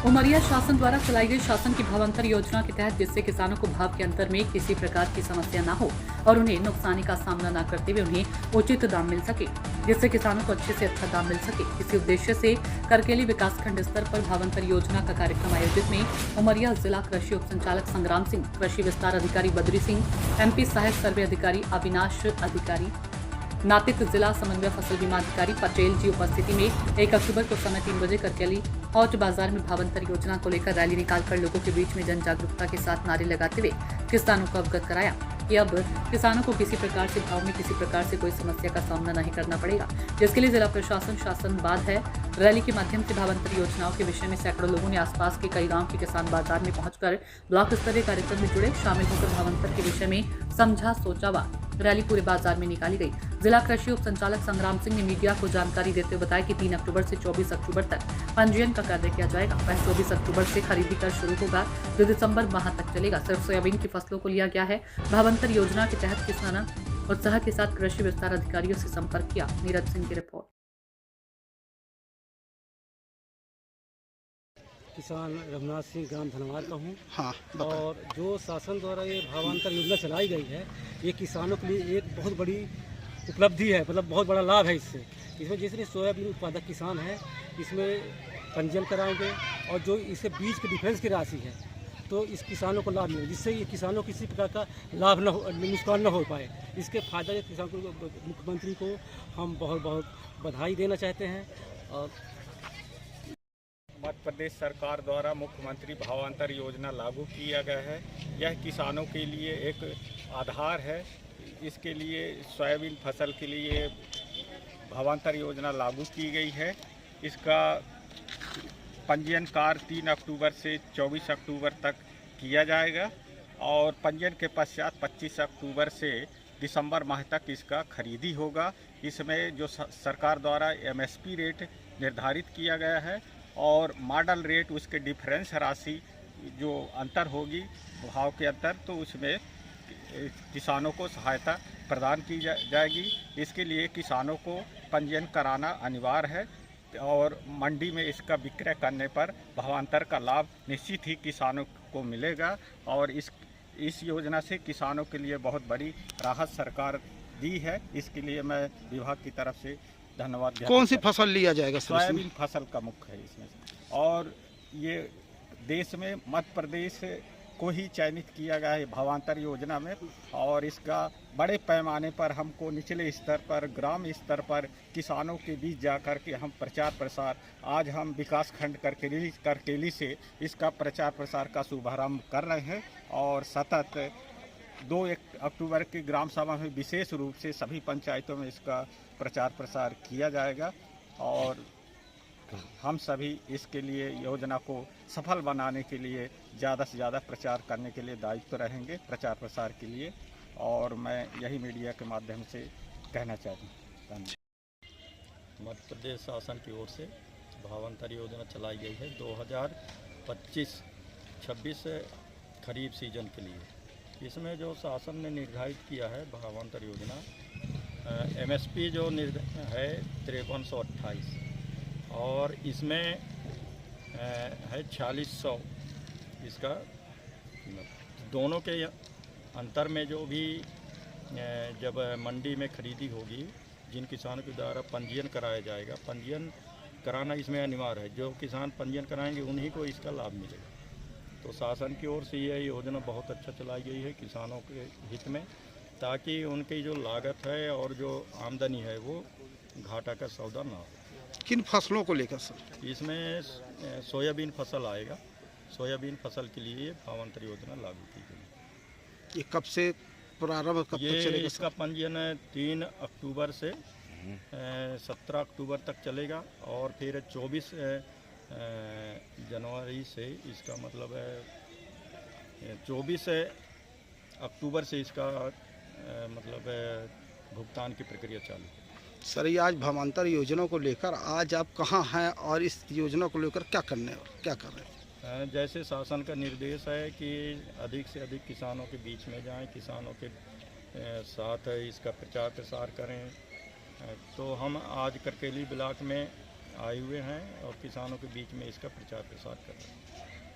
उमरिया शासन द्वारा चलाई गई शासन की भावांतर योजना के तहत जिससे किसानों को भाव के अंतर में किसी प्रकार की समस्या न हो और उन्हें नुकसानी का सामना न करते हुए उन्हें उचित दाम मिल सके, जिससे किसानों को अच्छे से अच्छा दाम मिल सके। इसी उद्देश्य से करकेली विकासखंड स्तर पर भावांतर योजना का कार्यक्रम आयोजित में उमरिया जिला कृषि उप संचालक संग्राम सिंह, कृषि विस्तार अधिकारी बद्री सिंह, MP सहायक सर्वे अधिकारी अविनाश अधिकारी, नातिक जिला समन्वय फसल बीमा अधिकारी पटेल जी उपस्थिति में 1 अक्टूबर को समय 3 बजे करकेली औच बाजार में भावांतर योजना को लेकर रैली निकालकर लोगों के बीच में जन जागरूकता के साथ नारे लगाते हुए किसानों को अवगत कराया कि अब किसानों को किसी प्रकार से भाव में किसी प्रकार से कोई समस्या का सामना नहीं करना पड़ेगा, जिसके लिए जिला प्रशासन शासनबाद है। रैली के माध्यम से भावांतर योजनाओं के विषय में सैकड़ों लोगों ने आसपास के कई गांव के किसान बाजार में पहुंचकर ब्लॉक स्तरीय कार्यक्रम में जुड़े, शामिल होकर भावांतर के विषय में समझा सोचा व रैली पूरे बाजार में निकाली गई। जिला कृषि उप संचालक संग्राम सिंह ने मीडिया को जानकारी देते हुए बताया कि 3 अक्टूबर से 24 अक्टूबर तक पंजीयन का कार्य किया जाएगा। वह 24 अक्टूबर से खरीदी कर शुरू होगा जो दिसंबर माह तक चलेगा। सिर्फ सोयाबीन की फसलों को लिया गया है। भावांतर योजना के तहत किसान उत्साह के साथ कृषि विस्तार अधिकारियों से संपर्क किया। नीरज सिंह की रिपोर्ट। किसान रघुनाथ सिंह ग्राम धनवार का हूँ। हाँ, और जो शासन द्वारा ये भावांतर योजना चलाई गई है, ये किसानों के लिए एक बहुत बड़ी उपलब्धि है, मतलब बहुत बड़ा लाभ है। इसमें जितने सोयाबीन उत्पादक किसान हैं इसमें पंजीयन कराएंगे और जो इसे बीज के डिफरेंस की राशि है तो इस किसानों को लाभ मिले, जिससे ये किसानों को किसी प्रकार का लाभ न हो, नुकसान न हो पाए। इसके फायदा किसान को, मुख्यमंत्री को हम बहुत बहुत बधाई देना चाहते हैं। और मध्य प्रदेश सरकार द्वारा मुख्यमंत्री भावांतर योजना लागू किया गया है। यह किसानों के लिए एक आधार है। इसके लिए सोयाबीन फसल के लिए भावांतर योजना लागू की गई है। इसका पंजीयन कार्य 3 अक्टूबर से 24 अक्टूबर तक किया जाएगा और पंजीयन के पश्चात 25 अक्टूबर से दिसंबर माह तक इसका खरीदी होगा। इसमें जो सरकार द्वारा MSP रेट निर्धारित किया गया है और मॉडल रेट उसके डिफरेंस राशि जो अंतर होगी भाव के अंतर, तो उसमें किसानों को सहायता प्रदान की जाएगी। इसके लिए किसानों को पंजीयन कराना अनिवार्य है और मंडी में इसका विक्रय करने पर भावांतर का लाभ निश्चित ही किसानों को मिलेगा। और इस योजना से किसानों के लिए बहुत बड़ी राहत सरकार दी है। इसके लिए मैं विभाग की तरफ से धन्यवाद। कौन सी फसल लिया जाएगा? सोयाबीन फसल का मुख्य है इसमें और ये देश में मध्य प्रदेश को ही चयनित किया गया है भावांतर योजना में। और इसका बड़े पैमाने पर हमको निचले स्तर पर, ग्राम स्तर पर किसानों के बीच जाकर के हम प्रचार प्रसार, आज हम विकास खंड करकेली से इसका प्रचार प्रसार का शुभारंभ कर रहे हैं और सतत 2 अक्टूबर की ग्राम सभा में विशेष रूप से सभी पंचायतों में इसका प्रचार प्रसार किया जाएगा और हम सभी इसके लिए योजना को सफल बनाने के लिए ज़्यादा से ज़्यादा प्रचार करने के लिए दायित्व रहेंगे प्रचार प्रसार के लिए। और मैं यही मीडिया के माध्यम से कहना चाहता हूँ। धन्यवाद। मध्य प्रदेश शासन की ओर से भावांतर योजना चलाई गई है 2025-26 खरीफ सीजन के लिए। इसमें जो शासन ने निर्धारित किया है भावांतर योजना, MSP जो है 5328 और इसमें है 4600 इसका कीमत। दोनों के अंतर में जो भी जब मंडी में खरीदी होगी, जिन किसानों के द्वारा पंजीयन कराया जाएगा, पंजीयन कराना इसमें अनिवार्य है। जो किसान पंजीयन कराएंगे उन्हीं को इसका लाभ मिलेगा। तो शासन की ओर से यह योजना बहुत अच्छा चलाई गई है किसानों के हित में, ताकि उनकी जो लागत है और जो आमदनी है वो घाटा का सौदा ना हो। किन फसलों को लेकर सर? इसमें सोयाबीन फसल आएगा। सोयाबीन फसल के लिए भावांतर योजना लागू की गई। ये कब से प्रारंभ, कब तक चलेगा? इसका पंजीयन 3 अक्टूबर से 17 अक्टूबर तक चलेगा और फिर 24 जनवरी से इसका मतलब है 24 अक्टूबर से इसका मतलब भुगतान की प्रक्रिया चालू है। सर, ये आज भावांतर योजना को लेकर आज आप कहाँ हैं और इस योजना को लेकर क्या करने और क्या कर रहे हैं? जैसे शासन का निर्देश है कि अधिक से अधिक किसानों के बीच में जाएं, किसानों के साथ इसका प्रचार प्रसार करें। तो हम आज करकेली ब्लॉक में आए हुए हैं और किसानों के बीच में इसका प्रचार प्रसार कर रहे हैं।